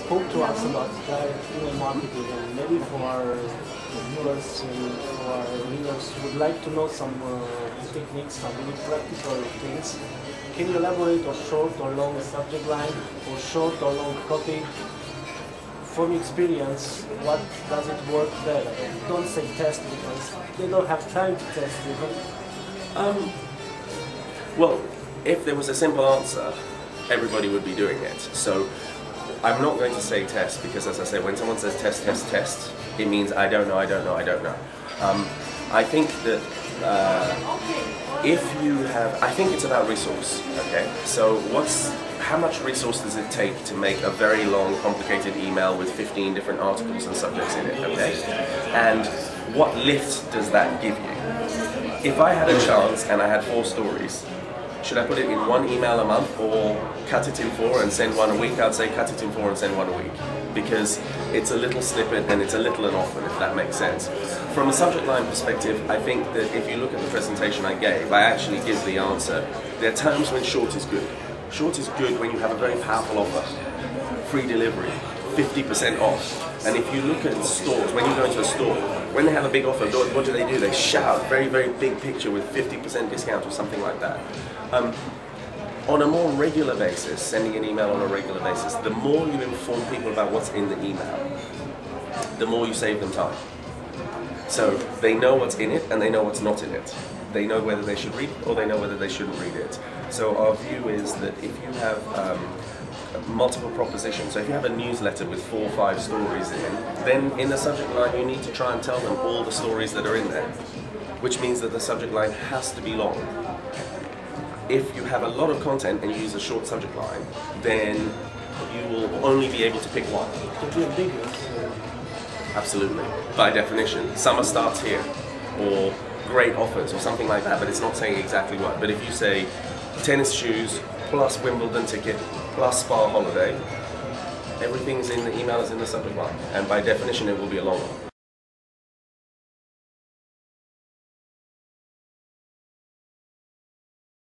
spoke to us about email marketing, and maybe for our viewers who are readers would like to know some techniques, some really practical things. Can you elaborate on short or long subject line, or short or long copy? From experience, what does it work better? Don't say test because they don't have time to test it. Well, if there was a simple answer, everybody would be doing it. So I'm not going to say test because, as I say, when someone says test, test, test, it means I don't know, I don't know, I don't know. I think that if you have, I think it's about resource, okay? So how much resource does it take to make a very long, complicated email with 15 different articles and subjects in it, okay? And what lift does that give you? If I had a chance and I had 4 stories, should I put it in 1 email a month or cut it in 4 and send 1 a week? I'd say cut it in 4 and send 1 a week, because it's a little snippet and it's a little and often, if that makes sense. From a subject line perspective, I think that if you look at the presentation I gave, I actually give the answer. There are times when short is good. Short is good when you have a very powerful offer. Free delivery, 50% off. And if you look at stores, when you go into a store, when they have a big offer, what do? They shout, very, very big picture with 50% discount or something like that. On a more regular basis, sending an email on a regular basis, the more you inform people about what's in the email, the more you save them time. So they know what's in it and they know what's not in it. They know whether they should read it or they know whether they shouldn't read it. So our view is that if you have multiple propositions, so if you have a newsletter with 4 or 5 stories in, then in the subject line you need to try and tell them all the stories that are in there, which means that the subject line has to be long. If you have a lot of content and you use a short subject line, then you will only be able to pick one. It can be ambiguous. Absolutely, by definition. Summer starts here, or great offers, or something like that, but it's not saying exactly what. But if you say tennis shoes, plus Wimbledon ticket, plus spa holiday, everything's in the email is in the subject line, and by definition it will be a long one.